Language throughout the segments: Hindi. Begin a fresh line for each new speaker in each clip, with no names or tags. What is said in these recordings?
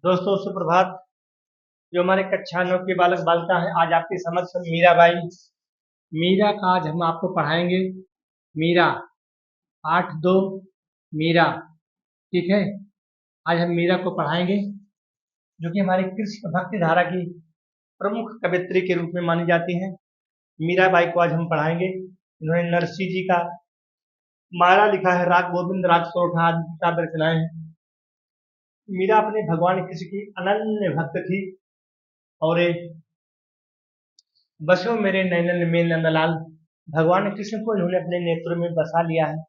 दोस्तों सुप्रभात। जो हमारे कक्षा 9 के बालक बालिका हैं, आज आपके समक्ष मीराबाई मीरा का आज हम आपको पढ़ाएंगे। मीरा पाठ 2 मीरा। ठीक है, आज हम मीरा को पढ़ाएंगे, जो कि हमारी कृष्ण भक्ति धारा की प्रमुख कवयित्री के रूप में मानी जाती हैं। मीराबाई को आज हम पढ़ाएंगे। इन्होंने नरसिंह जी का माला लिखा है, राग गोविंद, राग सोरठा आदि की काव्य रचनाएं हैं। मीरा अपने भगवान कृष्ण की अनन्य भक्त थी और बसो मेरे नैनन में नंदलाल, भगवान कृष्ण को इन्होंने अपने नेत्रों में बसा लिया है।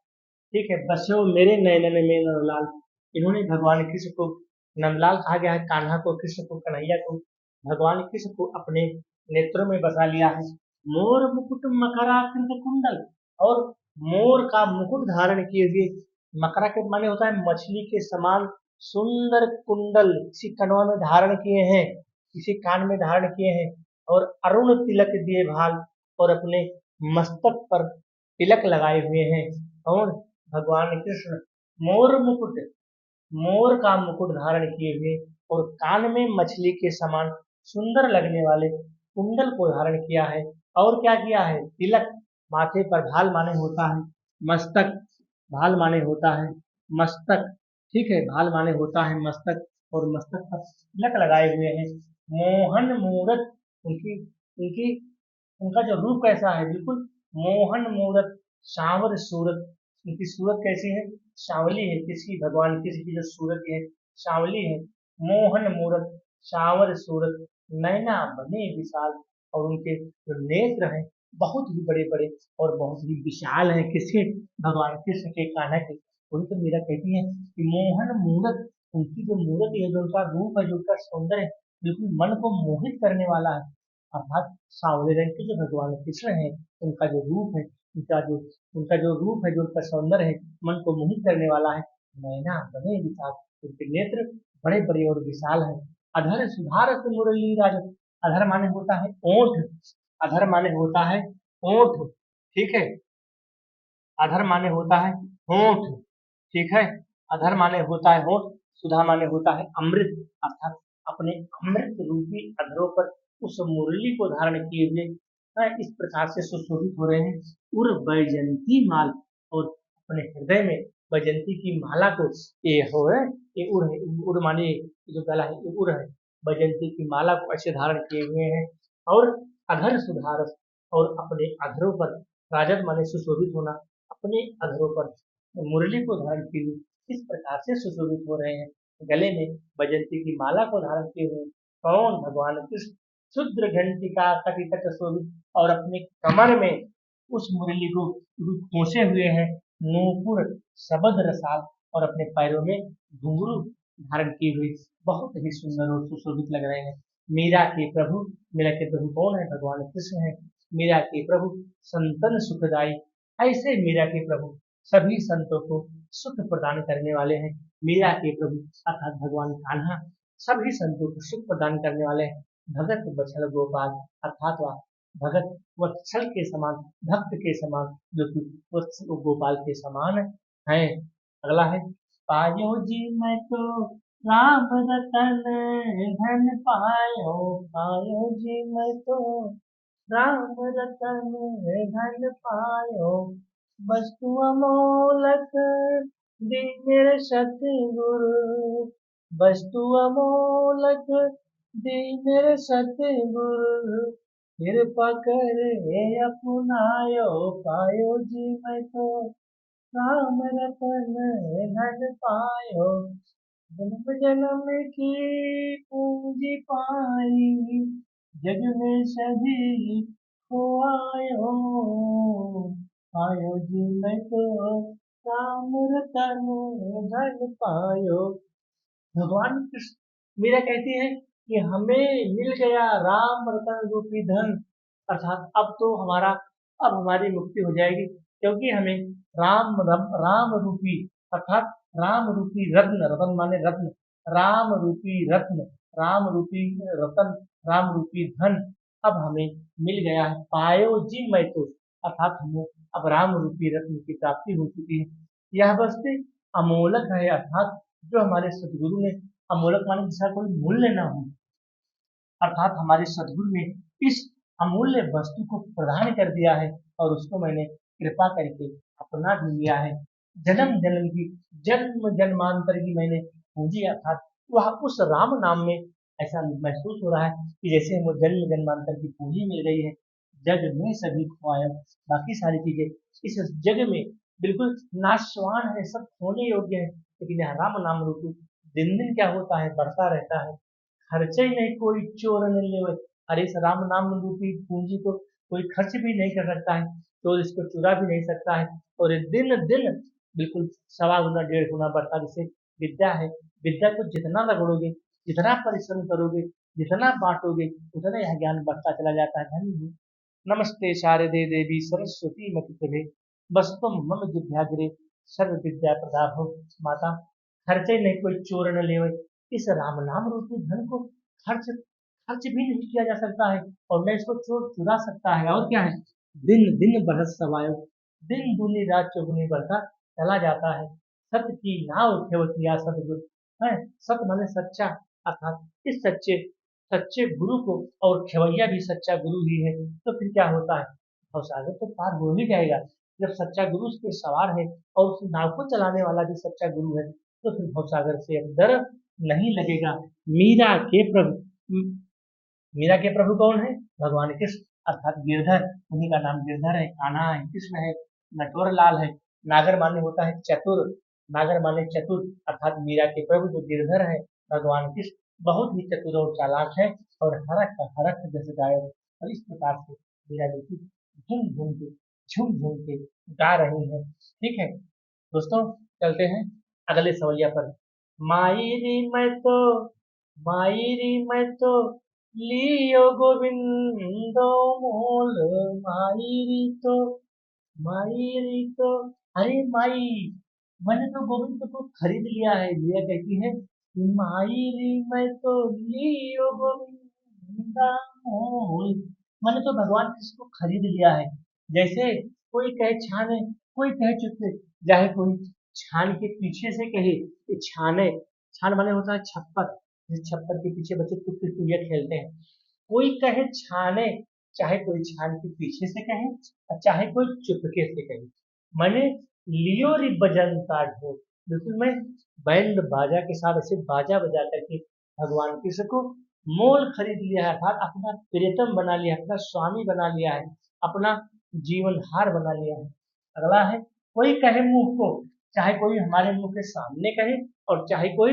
ठीक है, बसो मेरे नैनन में नंदलाल, इन्होंने भगवान कृष्ण को नंदलाल कहा गया है। कान्हा को, कृष्ण को, कन्हैया को, भगवान कृष्ण को अपने नेत्रों में बसा लिया है। मोर मुकुट मकराकृत कुंडल, और मोर का मुकुट धारण किए हुए, मकराकृत माने होता है मछली के समान सुंदर कुंडल, किसी कनवा में धारण किए हैं, किसी कान में धारण किए हैं, और अरुण तिलक दिए भाल, और अपने मस्तक पर तिलक लगाए हुए हैं। और भगवान कृष्ण मोर मुकुट, मोर का मुकुट धारण किए हुए, और कान में मछली के समान सुंदर लगने वाले कुंडल को धारण किया है। और क्या किया है? तिलक, माथे पर भाल माने होता है मस्तक, भाल माने होता है मस्तक। ठीक है, भाल माने होता है मस्तक, और मस्तक पर तिलक लगाए हुए हैं। मोहन मूरत, उनकी उनकी उनका जो रूप कैसा है, बिल्कुल मोहन मूरत, सांवर सूरत। उनकी सूरत कैसी है? सांवली है। किसकी? भगवान किसी की जो सूरत है सांवली है। मोहन मूरत, सांवर सूरत, नैना बने विशाल, और उनके जो नेत्र हैं बहुत ही बड़े बड़े और बहुत ही विशाल हैं। किसके? भगवान कृष्ण के, कान्हा के। वही तो मीरा कहती है कि मोहन मूरत, उनकी जो मूरत है, जो उनका रूप है, जो उनका सौंदर्य है, बिल्कुल मन को मोहित करने वाला है। अर्थात सांवले रंग के जो भगवान कृष्ण है, उनका जो रूप है, उनका जो उनका जो रूप है, जो उनका सौंदर्य है, मन को मोहित करने वाला है। नैना बड़े विशाल, उनके नेत्र बड़े बड़े और विशाल हैं। अधर सुधारस मुरली राज, अधर माने होता है ओठ, अधर माने होता है ओठ। ठीक है, अधर माने होता है होठ। ठीक है, अधर माने होता है होठ, सुधा माने होता है अमृत। अर्थात अपने अमृत रूपी अधरों पर उस मुरली को धारण किए हुए इस प्रकार से सुशोभित हो रहे हैं। उर बैजंती माल, और अपने हृदय में बैजंती की माला को, ये हो है, ये उर है, उर माने ये जो गला है, ये उर है। बैजंती की माला को ऐसे धारण किए हुए हैं। और अधर सुधारस, और अपने अधरों पर, राजत माने सुशोभित होना, अपने अधरों पर मुरली को धारण किए हुए इस प्रकार से सुशोभित हो रहे हैं। गले में बैजंती की माला को धारण किए हुए कौन? भगवान कृष्ण। शुद्र घंटिका कटितट शोभित, और अपने कमर में उस मुरली को खोसे हुए हैं। नूपुर शबद रसाल, और अपने पैरों में घुंघरू धारण किए हुए बहुत ही सुंदर और सुशोभित लग रहे हैं। मीरा के प्रभु, मीरा के प्रभु कौन है? भगवान कृष्ण है। मीरा के प्रभु संतन सुखदाई, ऐसे मीरा के प्रभु सभी संतों को सुख प्रदान करने वाले हैं। मीरा के प्रभु अर्थात भगवान कान्हा सभी संतों को सुख प्रदान करने वाले हैं। भगत वत्सल गोपाल, अर्थात वह भगत वत्सल के समान, भक्त के समान, जो कि वत्सल गोपाल के समान है। अगला है, पायो जी मैं तो राम रतन धन पायो, पायो जी मैं तो राम रतन धन पायो, वस्तु अमोलक दीन सतगुरु, वस्तु अमोलक दीन सतगुरु, कृपा करे अपनायो, पायो जी मैं तो राम रतन धन पायो, जन्म जन्म की पूंजी पाई, जग में सभी को आयो, आयो जी मैं तो राम रतन धन पायो। भगवान कृष्ण मीरा कहती है कि हमें मिल गया राम रतन रूपी धन, अर्थात अब तो हमारा, अब हमारी मुक्ति हो जाएगी, क्योंकि हमें राम रूपी, अर्थात राम रूपी रत्न, रतन माने रत्न, राम रूपी रत्न, राम रूपी रतन, राम रूपी धन अब हमें मिल गया है। पायो जी मैं तो, अर्थात हमें अब राम रूपी रत्न की प्राप्ति हो चुकी है। यह वस्तु अमोलक है, अर्थात जो हमारे सदगुरु ने अमोलक माने जिसका कोई मूल्य ना हो, अर्थात हमारे सदगुरु ने इस अमूल्य वस्तु को प्रदान कर दिया है और उसको मैंने कृपा करके अपना भी लिया है। जन्म जन्म की, जन्म जन्मांतर की मैंने पूंजी, अर्थात वह उस राम नाम में ऐसा महसूस हो रहा है कि जैसे वो जन्म जन्मांतर की पूंजी मिल गई है। जग में सभी खोया, बाकी सारी चीजें इस जग में बिल्कुल नाशवान है, सब खोने योग्य है, लेकिन यह राम नाम रूपी दिन दिन क्या होता है, बढ़ता रहता है। खर्चे ही नहीं कोई चोर न लेवे। अरे इस राम नाम रूपी पूंजी को कोई खर्च भी नहीं कर सकता है, चोर इसको चुरा भी नहीं सकता है। और ये दिन दिन बिल्कुल सवा गुना डेढ़ गुना बढ़ता, जैसे विद्या है, विद्या को जितना रगड़ोगे, जितना परिश्रम करोगे, जितना बांटोगे, उतना यह ज्ञान बढ़ता चला जाता है। धन्य हो। नमस्ते शारदे देवी सरस्वती मति प्रभे, वस्तुम मम जिभ्याग्रे सर्व विद्या प्रदाभो। माता, खर्चे नहीं कोई चोर न लेवे। इस राम नाम रूपी धन को खर्च खर्च भी नहीं किया जा सकता है, और न इसको चोर चुरा सकता है। और क्या है, दिन दिन बढ़त सवायो, दिन दूनी रात चौगुनी बढ़ता चला जाता है। सत्य की नाव खेवतिया सतगुरु है। सत्य माने सच्चा, अर्थात इस सच्चे सच्चे गुरु को, और खेवैया भी सच्चा गुरु ही है, तो फिर क्या होता है, भवसागर तो पार हो ही जाएगा। जब सच्चा गुरु उस पे सवार है और उस नाव को चलाने वाला भी सच्चा गुरु है, तो फिर भवसागर से अब डर नहीं लगेगा। मीरा के प्रभु, मीरा के प्रभु कौन है, भगवान कृष्ण, अर्थात गिरधर, उन्हीं का नाम गिरधर है, कान्हा है, कृष्ण है, नटवर लाल है। नागर माने होता है चतुर, नागर माने चतुर, अर्थात मीरा के प्रभु जो गिरधर है, भगवान कृष्ण बहुत ही चतुर और चालाक है, और हरक जैसे गायक। और इस प्रकार से मीरा जी झूम झूम के गा रही है। ठीक है दोस्तों, चलते हैं अगले सवैया पर। माई री मैं तो, माई री मैं तो लियो गोविंदो मोल, माई री तो, माई री तो, अरे माई, मैंने तो गोविंद को खरीद लिया है। लिया कहती है कि माई री मैं तो लियो गोविंदा मोल, मैंने तो भगवान कृष्ण को खरीद लिया है। जैसे कोई कहे छाने, कोई कहे चुपके, चाहे कोई छान के पीछे से कहे कि छाने, छान माने होता है छप्पर, जिस छप्पर के पीछे बच्चे टुकड़ी टुकड़ियां खेलते हैं। कोई कहे छाने, चाहे कोई छान के पीछे से कहे और चाहे कोई चुपके से कहे। मैंने लियो री बजन का ढोल, बिल्कुल मैं बैंड बाजा के साथ ऐसे बाजा बजा करके भगवान कृष्ण को मोल खरीद लिया है, अर्थात अपना प्रियतम बना लिया है, अपना स्वामी बना लिया है, अपना जीवन हार बना लिया है। अगला है, कोई कहे मुंह को, चाहे कोई हमारे मुंह के सामने कहे और चाहे कोई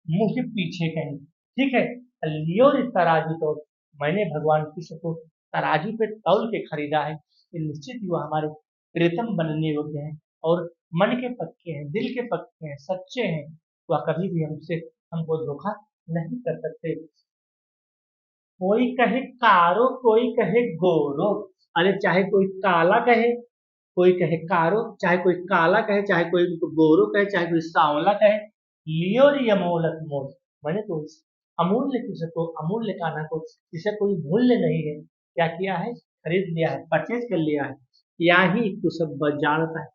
मुंह के पीछे कहे। ठीक है, लियो रे तराजू तो, मैंने भगवान कृष्ण को तराजू पे तौल के खरीदा है। ये निश्चित ही वह हमारे प्रीतम बनने योग्य हैं, और मन के पक्के हैं, दिल के पक्के हैं, सच्चे हैं। वह कभी भी हमसे हमको धोखा नहीं कर सकते। कोई कहे कारो, कोई कहे गोरो, अरे चाहे कोई काला कहे, कोई कहे कारो, चाहे कोई काला कहे, चाहे कोई उनको गोरो कहे, चाहे कोई सांवला कहे, लियो री अमोलक मोल, मैंने तो उस अमूल्य कृष्ण को, अमूल्य कान्हा को, जिसे कोई मूल्य नहीं है, क्या किया है, खरीद लिया है, परचेज कर लिया है। या ही तू सब जानता है,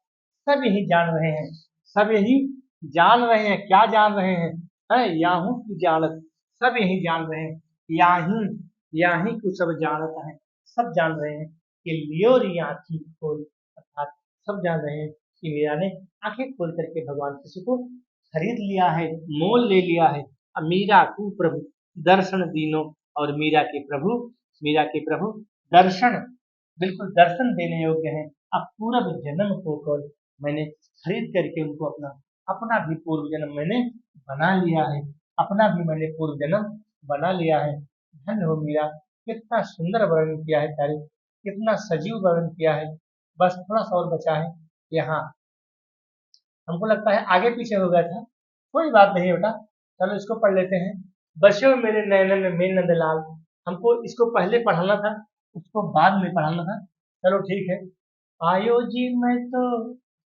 सब यही जान रहे हैं, सब यही जान रहे हैं, क्या जान रहे हैं, याहू की जानत, सब यही जान रहे हैं। याही, याही को सब जानता है, सब जान रहे हैं कि लियो री आंखी खोल, अर्थात सब जान रहे हैं कि मीरा ने आंखें खोल करके भगवान कृष्ण को खरीद लिया है, मोल ले लिया है। अब मीरा को प्रभु दर्शन दीनो, और मीरा के प्रभु दर्शन, बिल्कुल दर्शन देने योग्य है। अब पूर्व जन्म को कर मैंने खरीद करके उनको अपना, अपना भी पूर्व जन्म मैंने बना लिया है, अपना भी मैंने पूर्व जन्म बना लिया है। धन्य हो मीरा, कितना सुंदर वर्णन किया है तारे, कितना सजीव वर्णन किया है। बस थोड़ा सा और बचा है यहाँ, हमको लगता है आगे पीछे हो गया था, कोई बात नहीं बेटा, चलो इसको पढ़ लेते हैं। बसो मेरे नैनन में नंदलाल, हमको इसको पहले पढ़ाना था, उसको बाद में पढ़ाना था। चलो ठीक है। आयो जी मैं तो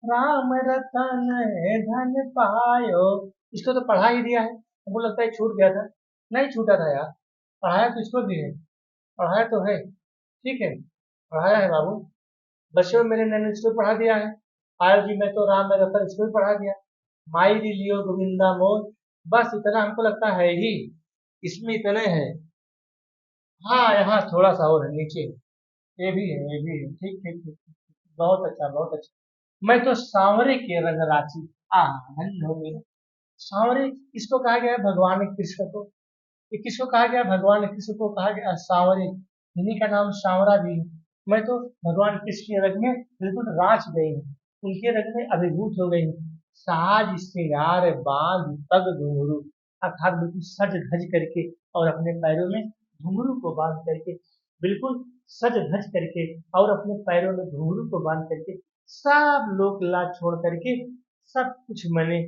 राम रतन धन पायो, इसको तो पढ़ा ही दिया है, हमको लगता है छूट गया था। नहीं छूटा था यार, पढ़ाया तो इसको भी है, पढ़ाया तो है। ठीक है, पढ़ाया है बाबू। बच्चों मेरे नैन इसको पढ़ा दिया है। आयो जी मैं तो राम में रतन, इसको भी पढ़ा दिया। माई री लियो गोविंदा मोल, बस इतना हमको लगता है ही, इसमें इतने हैं। हाँ यहाँ थोड़ा सा और है नीचे, ये भी है, ठीक ठीक ठीक ठीक। बहुत अच्छा बहुत अच्छा। मैं तो सांवरे के रंग राची, धन्य हो मेरा सांवरे। इसको कहा गया है भगवान कृष्ण को, ये किसको कहा गया है? भगवान कृष्ण को कहा गया है सांवरे, इन्हीं का नाम सांवरा भी है। मैं तो भगवान कृष्ण के रंग में बिल्कुल राच गई हूँ, उनके रंग में अभिभूत हो गई हूँ। साज श्रृंगार बांध पग घुंघरू, अर्थात बिल्कुल सज धज करके और अपने पैरों में घुंघरू को बांध करके, बिल्कुल सज धज करके और अपने पैरों में घुंघरू को बांध करके, सब लोक लाज छोड़ करके, सब कुछ मैंने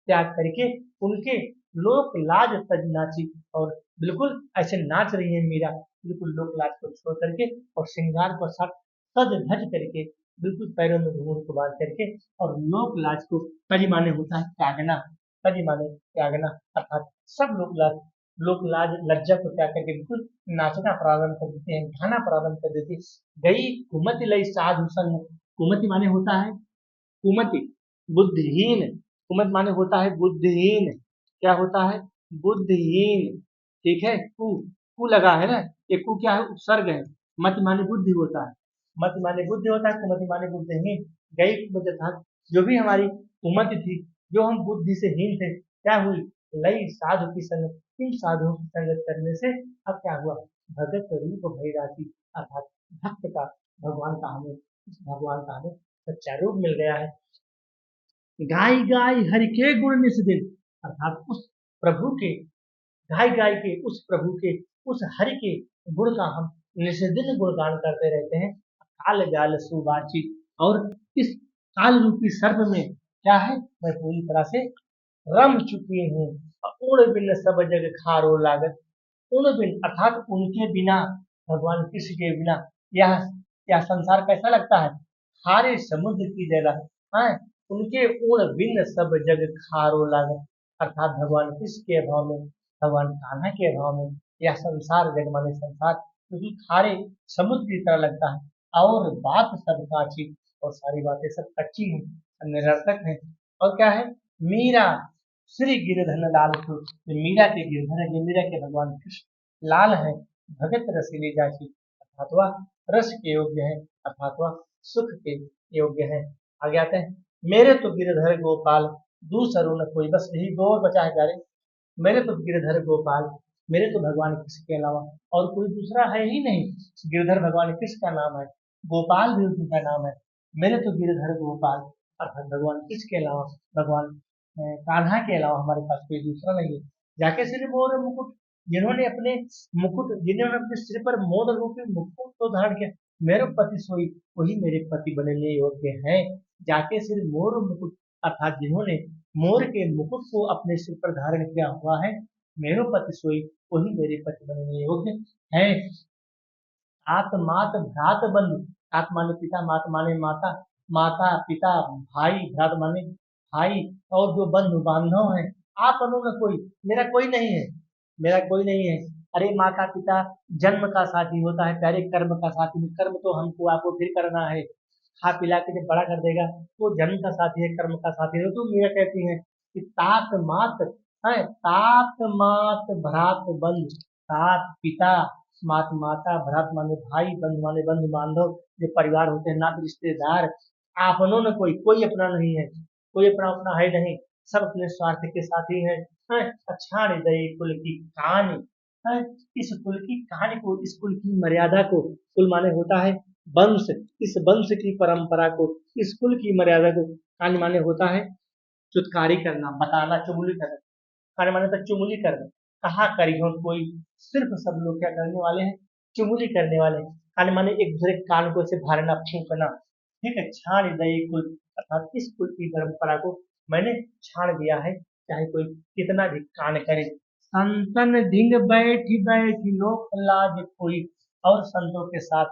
त्याग करके उनके लोक लाज तज नाची। और बिल्कुल ऐसे नाच रही है मीरा, बिल्कुल लोक लाज को छोड़ करके और श्रृंगार को साथ सज धज करके, बिल्कुल पैरों में घुंघरू को बांध करके और लोक लाज को, तज माने होता है त्यागना, तज माने त्यागना, अर्थात सब लोक लाज, लोक लाज लज्जा को त्याग करके बिल्कुल नाचना प्रारंभ कर देते हैं, गाना प्रारंभ कर देते हैं। गई कुमति लई साधु संग, कुमति माने होता है कुमति, बुद्धिहीन, कुमत माने होता है बुद्धिहीन, क्या होता है? बुद्धिहीन, ठीक है। कु लगा है ना, ये कु क्या है? उपसर्ग है। मत माने बुद्धि होता है, मत माने बुद्धि होता है, कुमति माने बुद्धिहीन। गई कुमति था, जो भी हमारी कुमति थी, जो हम बुद्धि से हीन थे, क्या हुई? लई साधु की संगत, इन साधुओं की संगत करने से अब क्या हुआ? भगत रूप भई राशि, अर्थात भक्त का, भगवान का हमें, इस भगवान का हमें सच्चा रूप मिल गया है। गाय गाय हरि के गुण निस दिन, अर्थात उस प्रभु के, गाय गाय के उस प्रभु के, उस हरि के गुण का हम निस्दिन गुणगान करते रहते हैं। काल जाल सुबाची, और इस काल रूपी सर्प में क्या है? मैं पूरी तरह से रम चुकी हूँ। उड़ बिन सब जग खारो लागत, उड़ बिन अर्थात उनके बिना, भगवान कृष्ण के बिना यह यह संसार कैसा लगता है? खारे समुद्र की जगह है। उनके उड़ बिन सब जग खारो लागत, अर्थात भगवान कृष्ण के अभाव में, भगवान कान्हा के अभाव में यह संसार, जग माने संसार, क्योंकि खारे समुद्र की तरह लगता है। और बात सब काची, और सारी बातें सब कच्ची हैं, निरर्थक हैं। और क्या है? मीरा श्री गिरधन लाल को, जो मीरा के गिरधन है, जो मीरा के भगवान कृष्ण लाल है, भगत रसीली जाची, अर्थात वह रस के योग्य है, अर्थात वह सुख के योग्य है। आगे आते हैं, मेरे तो गिरधर गोपाल दूसरो न कोई, बस यही दो और बचा है प्यारे। मेरे तो गिरधर गोपाल, मेरे तो भगवान कृष्ण के अलावा और कोई दूसरा है ही नहीं। गिरधर भगवान कृष्ण का नाम है, गोपाल भी उनका नाम है। मेरे तो गिरधर गोपाल, अर्थात भगवान कृष्ण के अलावा, भगवान कान्हा के अलावा हमारे पास कोई दूसरा नहीं है। जाके सिर मोर मुकुट, जिन्होंने अपने मुकुट, जिन्होंने अपने सिर पर मोर रूपी मुकुट को धारण किया, मेरे पति सोई, वही मेरे पति बनने योग्य हैं। जाके सिर मोर मुकुट, अर्थात जिन्होंने मोर के मुकुट को अपने सिर पर धारण किया हुआ है, मेरो पति सोई, वही मेरे पति बनने योग्य है। आत मात भ्रात बंधु, आत माने पिता, मात माने माता, माता पिता भाई, भ्रात माने भाई, और जो बंधु बांधव है, आप न कोई, मेरा कोई नहीं है, मेरा कोई नहीं है। अरे माता पिता जन्म का साथी होता है प्यारे, कर्म का साथी नहीं। कर्म तो हमको आपको फिर करना है, खा पिला के जब बड़ा कर देगा, तो जन्म का साथी है, कर्म का साथी है। तो मीरा कहती है कि तात मात है, तात मात भ्रात बंधु, तात पिता, मात माता, भ्रात माने भाई, बंधु माने बंधु बांधव, जो परिवार होते हैं, नात रिश्तेदार, आपनों ने कोई, कोई अपना नहीं है, कोई अपना अपना है नहीं, सब अपने स्वार्थ के साथी हैं। अच्छा हृदय कुल की कहानी है, इस कुल की कहानी को, इस कुल की मर्यादा को, कुल माने होता है वंश, इस वंश की परंपरा को, इस कुल की मर्यादा को, कहानी माने होता है चुटकारी करना, बताना, चुगली करना, कहानी माने तो चुगली करना। कहा करी हो कोई, सिर्फ सब लोग क्या करने वाले हैं? चुगली करने वाले हैं। कहानी माने एक दूसरे के कान को ऐसे भारना, फूंकना, ठीक है। छाड़ दई कुल, अर्थात इस कुल की परंपरा को मैंने छाड़ दिया है, चाहे कोई कितना भी कान करे। संतन ढिंग बैठी बैठी लोक लाज कोई, और संतों के साथ,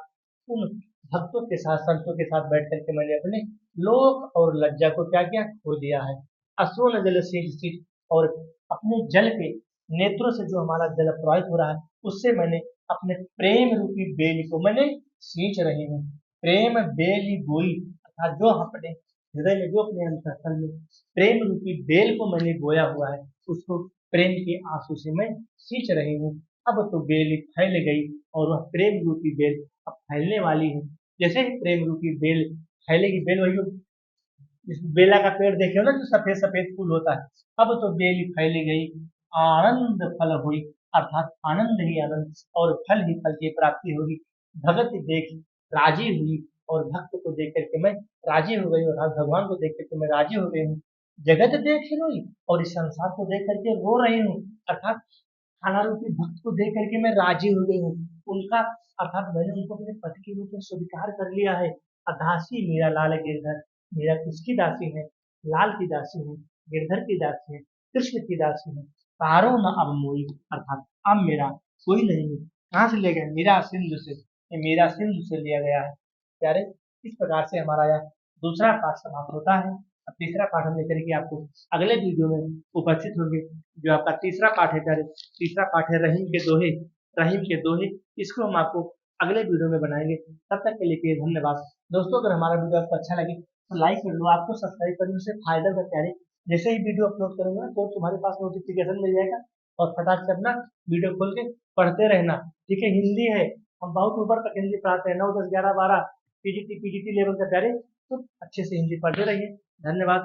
उन भक्तों के साथ, संतों के साथ बैठ करके मैंने अपने लोक और लज्जा को क्या किया? खो दिया है। अश्रु न जल सींच सींच, और अपने जल के नेत्रों से जो हमारा जल प्रवाहित हो रहा है, उससे मैंने अपने प्रेम रूपी बेली को मैंने सींच रही हूँ। प्रेम बेली बोई, अर्थात जो अपने हृदय में जो अपने अंतःस्थल में प्रेम रूपी बेल को मैंने बोया हुआ है, उसको प्रेम के आंसू से मैं सींच रही हूँ। अब तो बेल फैल गई और वह प्रेम रूपी बेल अब फैलने वाली है। जैसे ही प्रेम रूपी बेल फैलेगी, बेल वही इस बेला का पेड़ देखे हो ना, जो सफेद सफेद फूल होता है। अब तो बेली फैली गई, आनंद फल हुई, अर्थात आनंद ही आनंद और फल ही फल की प्राप्ति होगी। भगत देख राजी हुई, और भक्त को देख करके मैं राजी हो गई, और भगवान को देख करके मैं राजी हो गई हूँ। जगत देख रोई, और इस संसार को देख करके रो रही हूँ, अर्थात खाना रूपी भक्त को देख करके मैं राजी हो गई हूँ। उनका अर्थात मैंने उनको अपने पति के रूप में स्वीकार कर लिया है। अदासी मेरा लाल गिरधर, मेरा किसकी दासी है? लाल की दासी है, गिरधर की दासी है, कृष्ण की दासी है। तारो न अब मोई, अर्थात अब मेरा कोई नहीं है। कहाँ से ले गए? मेरा सिंधु से, ये मेरा सिंधु से लिया गया है। प्यारे, इस प्रकार से हमारा यह दूसरा पाठ समाप्त होता है। अब तीसरा पाठ हम लेकर के आपको अगले वीडियो में उपस्थित होंगे। जो आपका तीसरा पाठ है प्यारे, तीसरा पाठ है रहीम के दोहे। रहीम के दोहे, इसको हम आपको अगले वीडियो में बनाएंगे। तब तक के लिए धन्यवाद। दोस्तों, अगर हमारा वीडियो आपको अच्छा लगे तो लाइक कर लो, आपको सब्सक्राइब करने से फायदा होगा प्यारे। जैसे ही वीडियो अपलोड करूंगा तो तुम्हारे पास नोटिफिकेशन मिल जाएगा, और फटाक से अपना वीडियो खोल के पढ़ते रहना। ठीक है, हिंदी है, हम बहुत ऊपर तक हिंदी पढ़ाते हैं, 9, 10, 11, 12 पीजीटी लेवल का प्यारे, तो अच्छे से हिंदी पढ़ते रहिए। धन्यवाद।